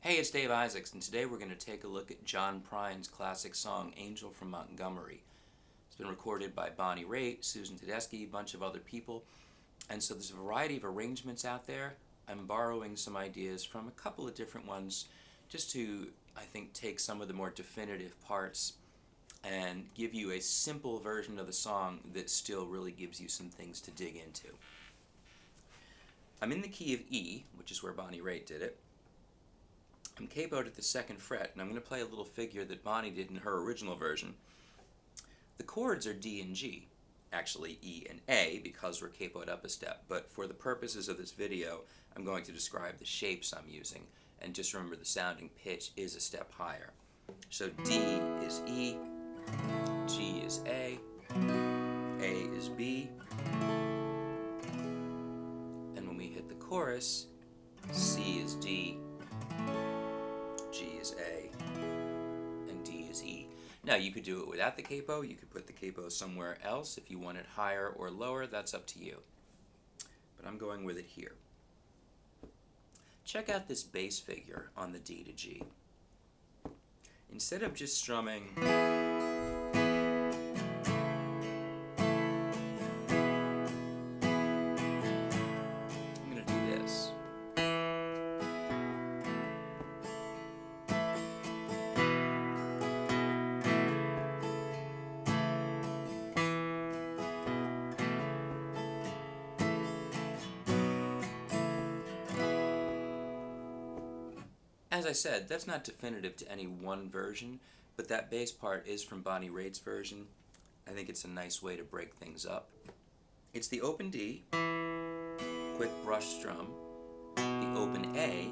Hey, it's Dave Isaacs, and today we're going to take a look at John Prine's classic song, Angel from Montgomery. It's been recorded by Bonnie Raitt, Susan Tedeschi, a bunch of other people, and so there's a variety of arrangements out there. I'm borrowing some ideas from a couple of different ones just to, I think, take some of the more definitive parts and give you a simple version of the song that still really gives you some things to dig into. I'm in the key of E, which is where Bonnie Raitt did it. I'm capoed at the 2nd fret, and I'm going to play a little figure that Bonnie did in her original version. The chords are D and G, actually E and A, because we're capoed up a step, but for the purposes of this video, I'm going to describe the shapes I'm using, and just remember the sounding pitch is a step higher. So D is E, G is A is B, and when we hit the chorus, C is D, G is A, and D is E. Now you could do it without the capo, you could put the capo somewhere else. If you want it higher or lower, that's up to you. But I'm going with it here. Check out this bass figure on the D to G. Instead of just strumming As I said, that's not definitive to any one version, but that bass part is from Bonnie Raitt's version. I think it's a nice way to break things up. It's the open D, quick brush strum, the open A,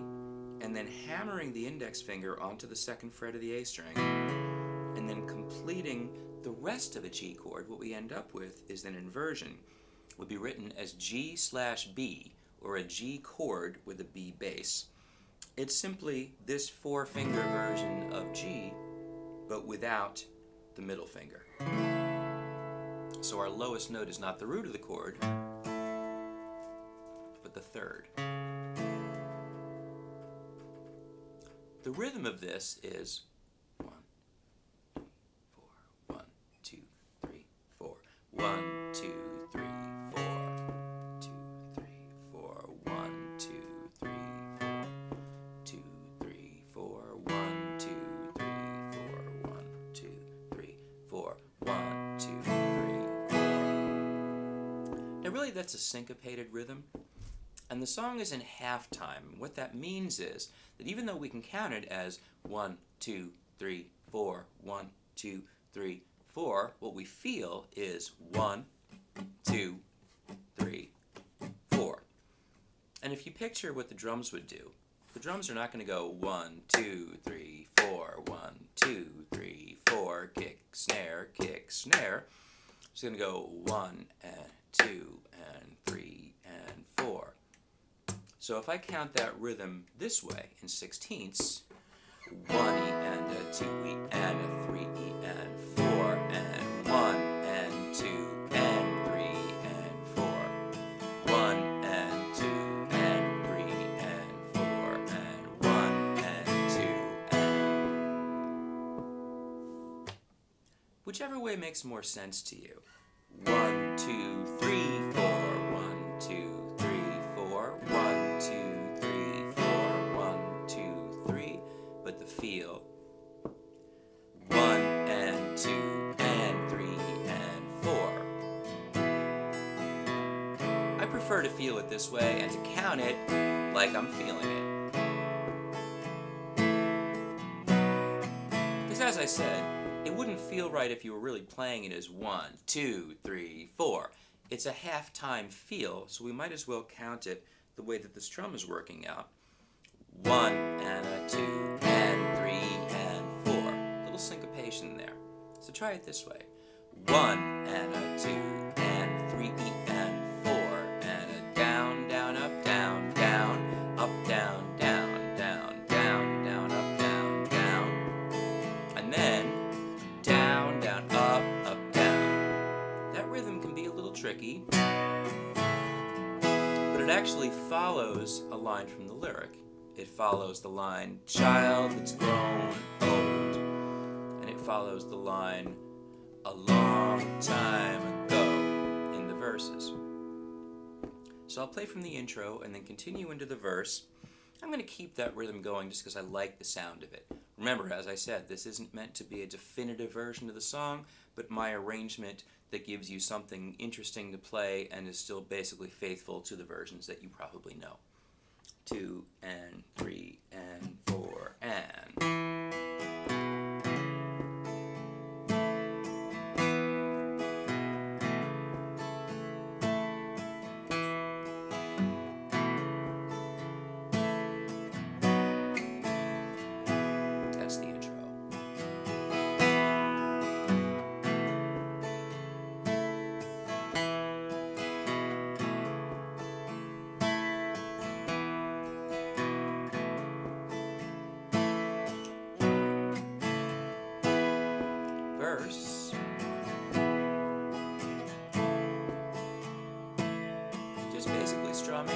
and then hammering the index finger onto the 2nd fret of the A string, and then completing the rest of a G chord. What we end up with is an inversion. It would be written as G/B, or a G chord with a B bass. It's simply this 4-finger version of G, but without the middle finger. So our lowest note is not the root of the chord, but the 3rd. The rhythm of this is 1, 4, 1, 2, 3, 4, 1, 2, 3, 4, 2, 3, 4, 1, 2, 3, 4. 2, 3, 4, 1, 2, 3, 4, 1, 2, 3, 4, 1, 2, 3, 4. Now really that's a syncopated rhythm, and the song is in half time. What that means is that even though we can count it as 1, 2, 3, 4, 1, 2, 3, 4, what we feel is 1, 2, 3, 4. And if you picture what the drums would do, the drums are not going to go 1, 2, 3, 4, 1, 2, 3, 4, kick, snare, kick, snare. It's going to go 1 and 2 and 3 and 4. So if I count that rhythm this way in 16ths, 1 E and a 2 E and a 3 E and 4 and 1 and 2 and 3 and 4, 1 and 2 and 3 and 4 and 1 and 2 and... Whichever way makes more sense to you. 1, 2, 3, 4, 1, 2, 3, 4, 1, 2, 3, 4, 1, 2, 3, but the feel 1 and 2 and 3 and 4. I prefer to feel it this way and to count it like I'm feeling it. Because as I said, it wouldn't feel right if you were really playing it as 1, 2, 3, 4. It's a half-time feel, so we might as well count it the way that this drum is working out. 1 and a 2 and 3 and 4. A little syncopation there. So try it this way. 1 and a 2 and 3 and 4 and a down, down, up, down, down, up, down, down, down, down, down, up, down, down. And then down, down, up, down. That rhythm can be a little tricky, but it actually follows a line from the lyric. it follows the line, child that's grown old. And it follows the line, a long time ago, in the verses. So I'll play from the intro and then continue into the verse. I'm going to keep that rhythm going just because I like the sound of it. Remember, as I said, this isn't meant to be a definitive version of the song, but my arrangement that gives you something interesting to play and is still basically faithful to the versions that you probably know. 2 and 3 and 4 and... That's the intro. Verse. Just basically strumming.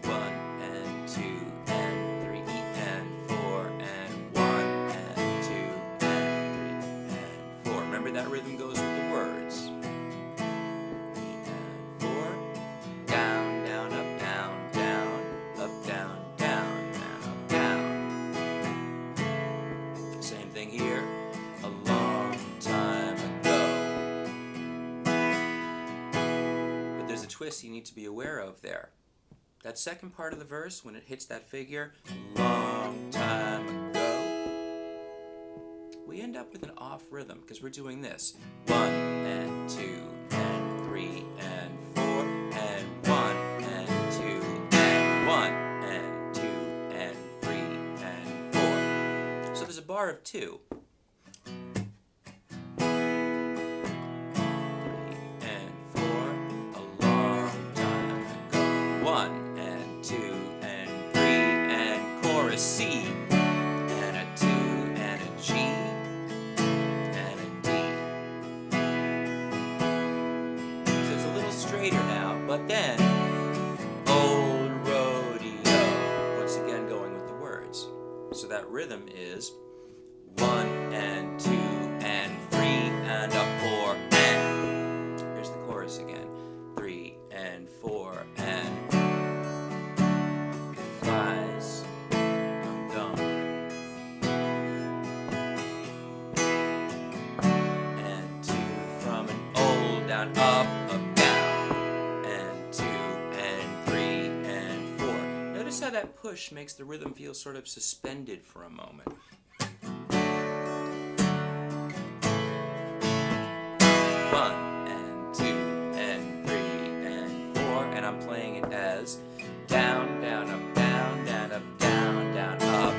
1 and 2 and 3 and 4 and 1 and 2 and 3 and 4. Remember that rhythm goes with the words. 3 and 4. Down, down, up, down, down, up, down, down, down, down. Same thing here. A long time ago. But there's a twist you need to be aware of there. That second part of the verse, when it hits that figure, a long time ago, we end up with an off rhythm because we're doing this. 1 and 2 and 3 and 4 and 1 and 2 and 1 and 2 and 3 and 4. So there's a bar of 2. 3 and 4, a long time ago. 1 and 2 and 3 and chorus C and a 2 and a G and a D. So it's a little straighter now, but then old rodeo. Once again going with the words. So that rhythm is 1 and 2 and 3 and a 4 and. Here's the chorus again. 3 and 4 and. Flies Montgomery. And 2 from an old down, up, down. And 2 and 3 and 4. Notice how that push makes the rhythm feel sort of suspended for a moment. 1 and 2 and 3 and 4, and I'm playing it as down, down, up, down, down, up, down, down, up.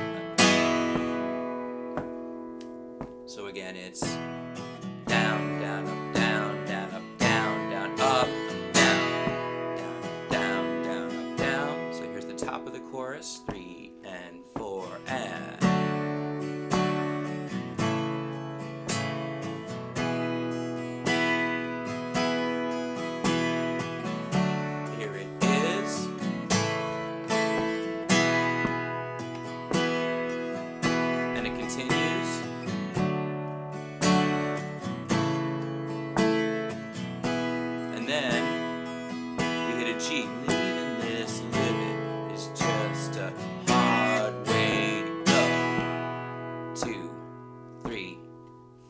So again, it's down, down, up, down, down, up, down, down, up, down, down, down, up, down. So here's the top of the chorus, 3 and 4 and. Here it is. And it continues. And then we hit a G. Leaving this living is just a hard way to go. 2, 3,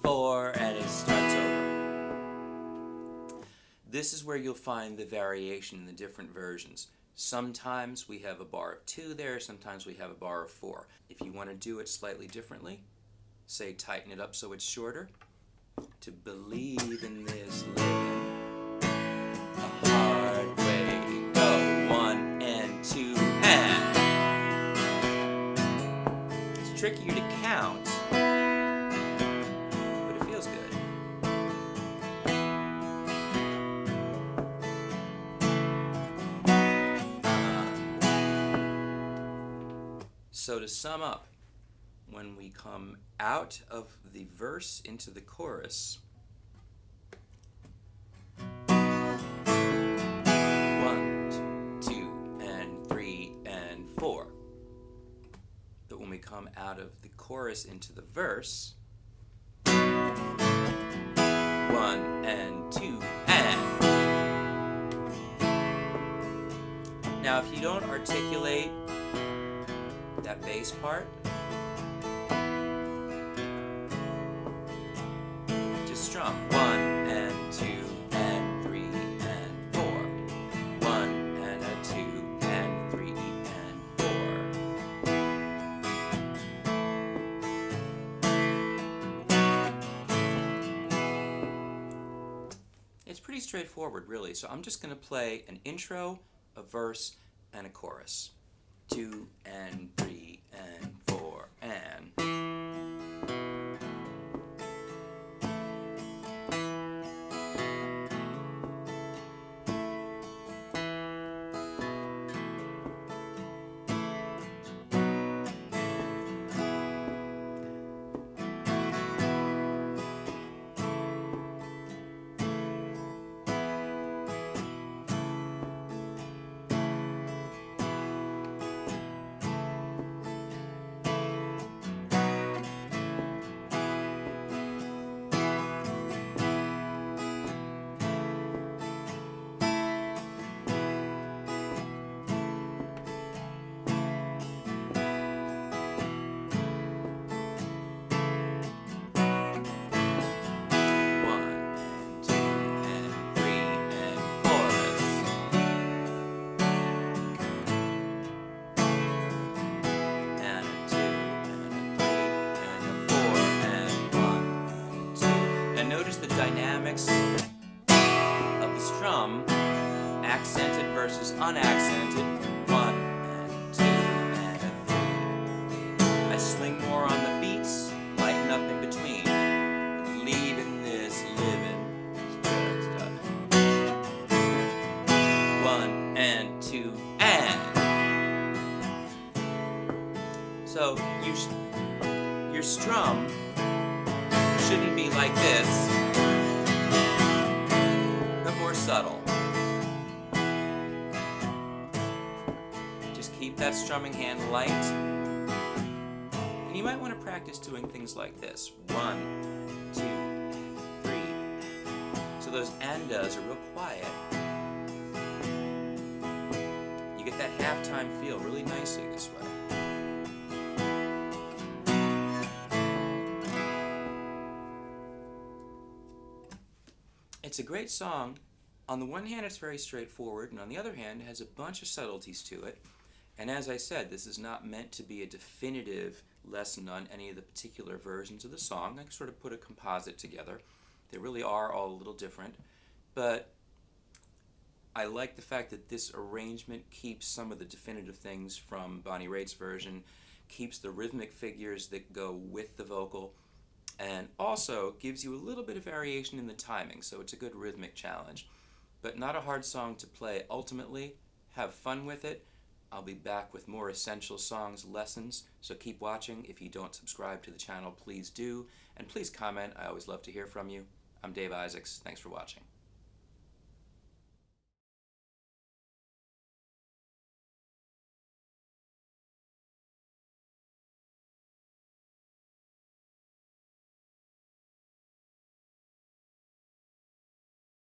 4, and it starts over. This is where you'll find the variation in the different versions. Sometimes we have a bar of 2 there, sometimes we have a bar of 4. If you want to do it slightly differently, say tighten it up so it's shorter. To believe in this living, a hard way to go. 1 and 2 and. It's trickier to count, but it feels good. So to sum up, when we come out of the verse into the chorus, 1, 2, 4. But when we come out of the chorus into the verse, 1 and 2 and. Now if you don't articulate that bass part, just strum 1 and 2 and 3 and 4. 1 and a 2 and 3 and 4. It's pretty straightforward, really. So I'm just going to play an intro, a verse, and a chorus. 2 and 3 and 4 and. Notice the dynamics of the strum, accented versus unaccented. 1 and 2 and a 3. I swing more on the beats, lighten up in between. Leaving this living. 1 and 2 and. So your strum shouldn't be like this, but more subtle. Just keep that strumming hand light. And you might want to practice doing things like this. 1, 2, 3. So those and-does are real quiet. You get that halftime feel really nicely this way. It's a great song. On the one hand, it's very straightforward, and on the other hand, it has a bunch of subtleties to it. And as I said, this is not meant to be a definitive lesson on any of the particular versions of the song. I sort of put a composite together. They really are all a little different, but I like the fact that this arrangement keeps some of the definitive things from Bonnie Raitt's version, keeps the rhythmic figures that go with the vocal, and also gives you a little bit of variation in the timing, so it's a good rhythmic challenge. But not a hard song to play ultimately. Have fun with it. I'll be back with more Essential Songs lessons, so keep watching. If you don't subscribe to the channel, please do. And please comment. I always love to hear from you. I'm Dave Isaacs. Thanks for watching.